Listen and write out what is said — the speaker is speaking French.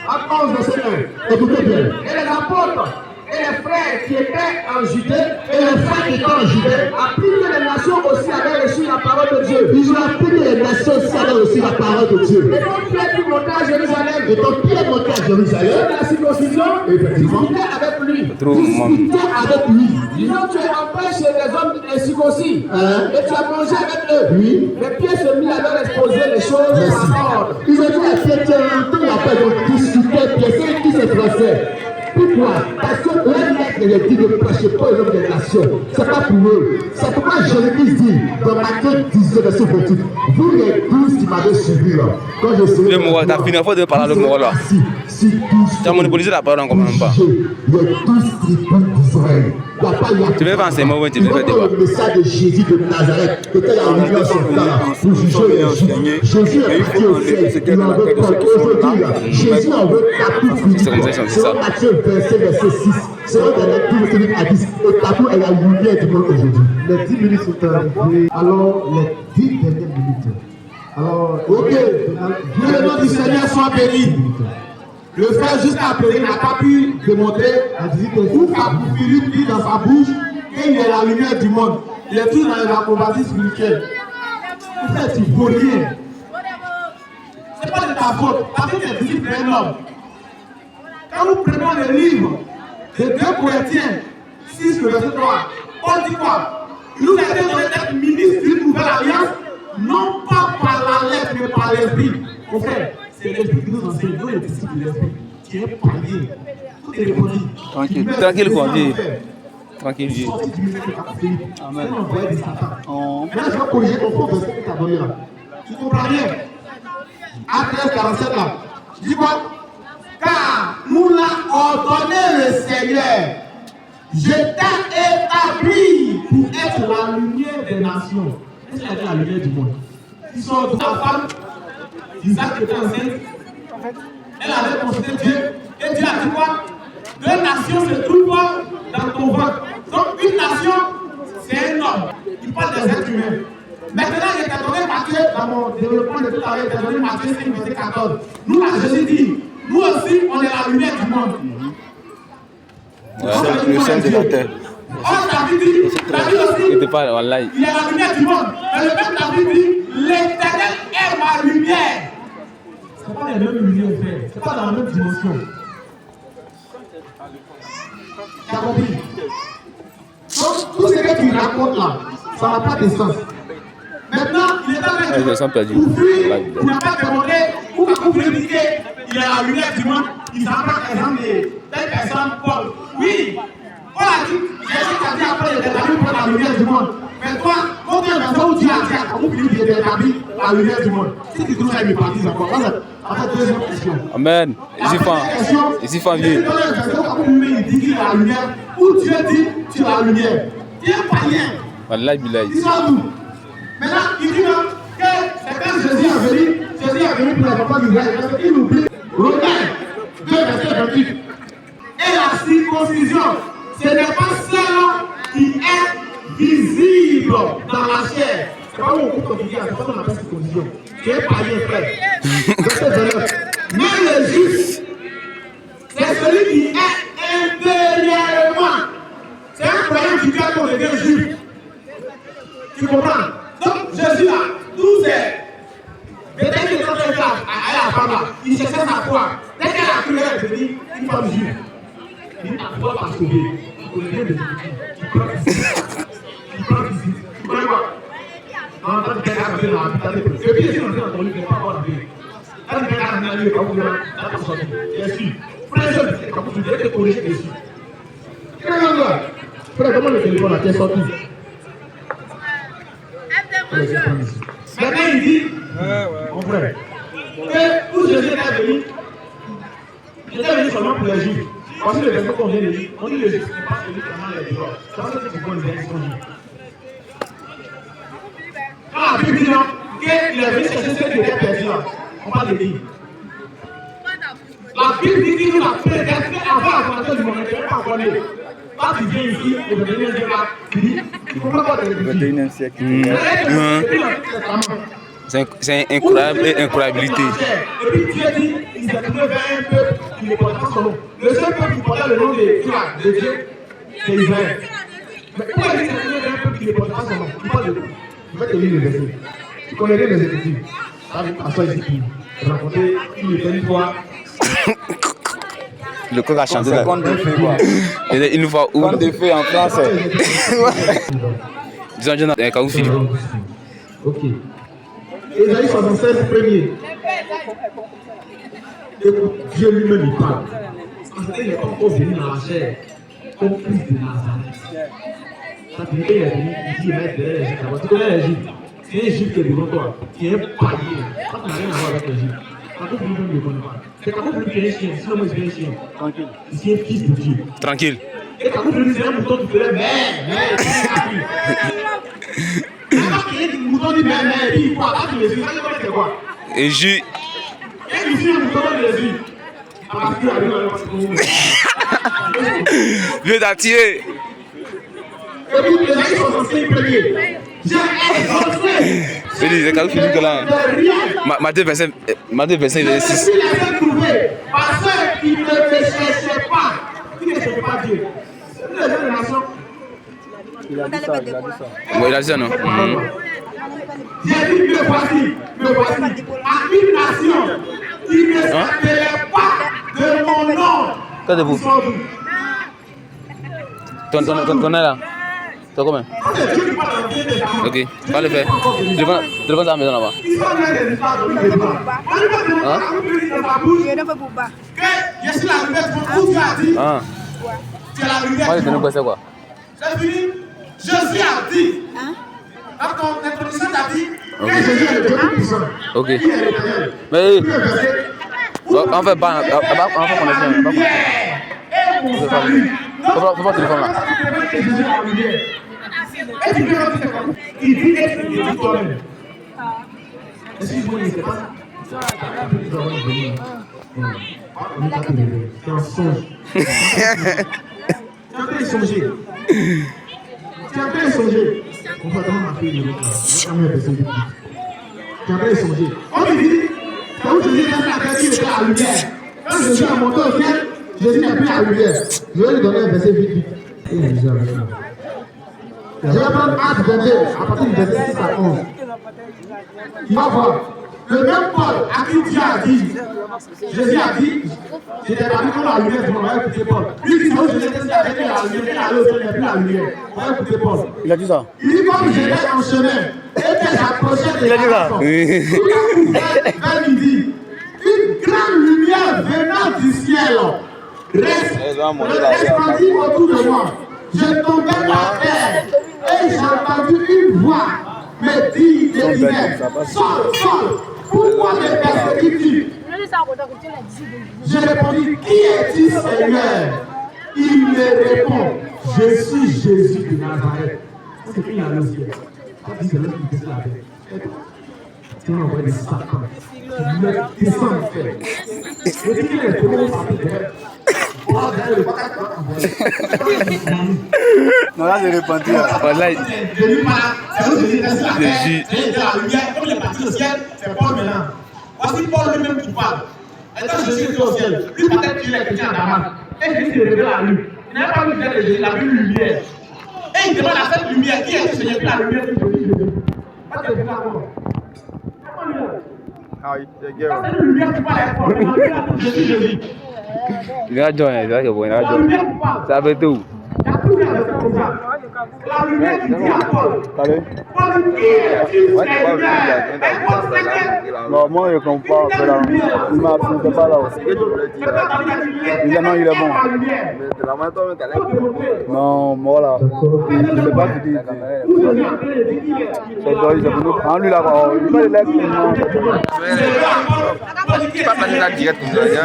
À cause de cela, écoutez bien. Et les apôtres et les frères qui étaient en Judée, appris que les nations aussi avaient reçu la parole de Dieu. Ils ont appris que les nations aussi avaient reçu la parole de Dieu. Et donc Pierre fut monté à Jérusalem. Et donc Pierre montait à Jérusalem. Et la circoncision, Effectivement. discutait avec lui. Discutait avec lui. Disons, tu es entré chez les hommes incirconcis. Et tu as mangé avec eux. Oui. Mais Pierre se mit à leur exposer les choses par ordre. Ils ont dit à Pierre, tu es rentré là-bas, donc discuter, Pierre, c'est qui c'est français. Pourquoi? Parce que leur maître les dit de prêcher pas aux hommes des nations. C'est pas pour eux. C'est pourquoi Jérémie dit dans Matthieu 19, verset 28, vous les 12 qui m'avez suivi là, quand je serai. Le mot, t'as fini, il faut parler le mot là. Tu as monopolisé la parole encore même pas. Les 12 tribus d'Israël. Tu veux faire un sermon, oui, tu veux faire des le message de Jésus de Nazareth, était la lumière sur terre pour juger les Juifs. Jésus est parti au ciel, il en veut pas. Aujourd'hui, Jésus en veut partout. C'est Matthieu verset 6. C'est un des lectures de à 10. Et partout est la lumière du monde aujourd'hui. Les 10 minutes sont arrivées. Alors, les 10 dernières minutes. Alors, ok. Que le nom du Seigneur soit béni. Le frère juste appelé n'a pas pu démontrer où Philippe dit dans sa bouche qu'il est la lumière du monde. Il est toujours dans les acrobaties spirituelles. En fait, il ne faut rien. Ce n'est pas de ta faute. Parce que tu es disciple d'un homme. Quand nous prenons les livres de 2 Corinthiens 6, le verset 3, on dit quoi? Il nous a été donné d'être ministre d'une nouvelle alliance, non pas par la lettre, mais par l'esprit. Mon frère, c'est l'esprit qui nous enseigne, nous les disciples de l'esprit, qui est palier. Tout est répondu. Tranquille, tranquille, quoi, Dieu. Tranquille, Dieu. Amen. Maintenant, je vais corriger ton faux verset que tu as donné là. Tu comprends rien? Acte 13:47 là. Je dis quoi? Car nous l'a ordonné le Seigneur. Je t'ai établi pour être la lumière des nations. Qu'est-ce qu'elle est la lumière du monde? Ils sont de la femme. Isaac était enceinte. Elle avait consulté Dieu. Et Dieu a dit quoi? 2 nations se trouvent dans ton ventre. Donc une nation, c'est un homme. Il parle des êtres humains. Maintenant, il t'a donné Matthieu, dans mon développement de tout à l'heure, il t'a donné Matthieu 5, verset 14. Nous, là, Jésus dit, nous aussi, on est la lumière du monde. Le sel de la terre. Oh, David dit aussi, il est la lumière du monde. Mais le même David dit, l'Éternel est ma lumière. Ce n'est pas les mêmes lumières, frère. Ce n'est pas dans la même dimension. Tu as compris? Donc, tout ce que tu racontes là, ça n'a pas de sens. Maintenant, il est en train de il n'a pas demandé, où vous voulez dire qu'il est la lumière du monde, il s'en prend exemple de telle personne, Paul. Oui, Paul a dit, Jésus t'a dit après, il est établi pour la lumière du monde. Mais toi, combien de fois où Dieu a dit, comment vous voulez dire qu'il est établi la lumière du monde? Si tu trouves ça, il me baptise encore. Après, deuxième question. Amen. Ici, fan vieux. Comment vous voulez dire qu'il est la lumière? Où Dieu dit, tu es la lumière. Tu es païen. Wallahi billahi. Ils sont d'où? Maintenant, il dit non, que c'est quand Jésus est venu pour les enfants d'Israël, parce qu'il oublie Romains 2, verset 28. Et la circoncision, ce n'est pas celle qui est visible dans la chair. C'est pas où on coupe ton figure, c'est pas qu'on appelle circoncision. Tu es païen, frère. Verset 29. Mais le juif, c'est celui qui est intérieurement. C'est un croyant qui vient qu'on devient juif. Tu comprends? Donc, Jésus là, tout c'est. Mais dès qu'il est en train de faire à la femme là, il cherchait sa foi. Dès qu'elle a cru, elle se dit, une femme juive. Il dit, ta foi va sauver. Il connaît bien de Jésus. Il prend ici. Tu connais quoi? En train de faire la vie dans l'habitat des peuples. Et puis, ici, on est dans ton livre, il ne pas avoir la vie. Quand il fait la vie, il ne va pas vous dire, là, tu sorti. Bien sûr. Frère, quand tu veux te corriger dessus. Frère, comment le téléphone là, tu es sorti? Maintenant il dit, mon frère, que où Jésus est venu, il était venu seulement pour les Juifs. Parce que le verset qu'on vient de lire, on dit le Juif n'est pas celui qui commande les droits. C'est parce que tu vois les versions juifs. Quand la Bible dit non, qu'il est venu chercher ceux qui étaient perdus là, on parle de qui? La Bible dit qu'il nous a prédestiné avant la fondation du monde, il n'était pas encore né. Quand tu viens ici, au 21e siècle, tu comprends pas de 21e siècle. C'est incroyable et incroyabilité. Et puis Dieu dit, il s'est trouvé vers un peuple qui ne portait pas son nom. Le seul peuple qui portait le nom de Dieu, c'est Israël. Mais pourquoi il s'est trouvé vers un peuple qui ne portait pas son nom? Il parle de quoi? Je vais te lire le verset. Tu connais bien les Écritures. Ça veut passer ici pour raconter une fois. Le coq a chanté là. Conte de fées, quoi. Et une fois où. Conte de fées en français. Disons, John, Kaou Philippe. Ok. Ésaïe 76, premier. Écoute, Dieu lui-même il parle. Parce qu'il n'est pas encore venu dans la chair, comme Christ de Nazareth. Ça fait qu'il est venu, il dit, il va être derrière l'Égypte. Tu connais l'Égypte? C'est un Égypte qui est devant toi, qui est un palier. Ça n'a rien à voir avec l'Égypte. Quand vous ne le connaissez pas. C'est quand vous qui est un chien, sinon moi je suis un chien. Tranquille. C'est un fils de Dieu. Tranquille. Et quand vous venez, c'est un mouton qui fait mais. Quand il mouton dit mais, et puis quoi? Quand tu le suis, ça c'est quoi? Et Jésus. Et ici, un mouton le suis. Parce qu'il arrive à Dieu t'a tiré. et puis, les gens sont censés prier. J'ai exaucé. C'est Kaou Philippe là. Matthieu 25, verset 6. Il a été trouvé par ceux qui ne le cherchaient pas. Qui ne cherchaient pas Dieu. C'est les gens de nation. Il a dit ça, il a dit ça. Bon, il a dit ça, non? J'ai dit, me voici. À une nation qui ne s'appelait pas de mon nom. Qu'est-ce que vous? Ton là? T'as combien? Ok, pas le faire. Je vais à la maison là-bas. Hein? Je suis la lumière où tu as dit. Ah. Tu es la lumière. Moi, je te quoi, c'est quoi? C'est fini. Jésus a dit. Dans ton introduction, tu as dit. Ok. Que Jésus est le Dieu puissant. Ok. Il est l'éternel. Mais, On fait pas, on fait connaître. et mon salut. Faut pas téléphone là. Jésus est la lumière. Et tu peux dire c'est quoi? Il dit et tu dis toi-même. Excuse-moi, il ne sait pas. Nous avons venu. On n'est pas tous les deux. C'est un songe. Tu es en train de songer. Tu es en train de songer. On va vraiment m'appeler le mec là. Tu es en train de songer. On lui dit, c'est où Jésus est à la terre, il était à la lumière. Quand Jésus a monté au ciel, Jésus n'est plus à la lumière. Je vais lui donner un verset vite. Et Jésus a raison. Je vais prendre Acte 22, à partir du verset 6 à 11. Il va voir. Le même Paul à qui Dieu a dit, Jésus a dit, j'étais parmi comme la lumière du monde, on va écouter Paul. Lui dit, non, je l'étais avec la lumière, il est allé au ciel, il n'est plus la lumière. On va écouter Paul. Il a dit ça. Il dit, comme j'étais en chemin, et que j'approchais de la maison, vers midi, une grande lumière venant du ciel répandit autour de moi. Je tombais par terre et j'ai entendu une voix me dire, Saul, pourquoi me persécutes-tu? Je répondis, qui es-tu, Seigneur? Il me répond, je suis Jésus de Nazareth. C'est qu'il a le ciel. Quand il se lève, il descend la terre. Tu m'as envoyé des Satan. Tu me descends en terre. Je dis qu'il est premier chapitre. Non, là, c'est répandu. Voilà. Jésus. Comme il est parti au ciel, c'est Paul maintenant. Voici Paul lui-même qui parle. Et quand Jésus était au ciel, lui peut-être qu'il est chrétien à Damas. Et Jésus se révèle à lui. Il n'a pas vu que Jésus, il a vu une lumière. Et il demande à cette lumière qui est Seigneur, la lumière qui est Jésus. Pas de d'accord. Ah oui, c'est guerre. C'est une lumière qui parle à Paul. Jésus. Il a joint, c'est vrai que bon, il a joint. Ça fait tout. La lumière qui dit à Paul. Allez. Paul, qui est-tu, Seigneur? Non, moi, je comprends pas. Il m'a appris pas là aussi. Il est bon. Non, moi là. Je ne sais pas ce qu'il dit. C'est toi, il est venu. En lui là, il va le laisser. Tu vas passer la direct comme ça.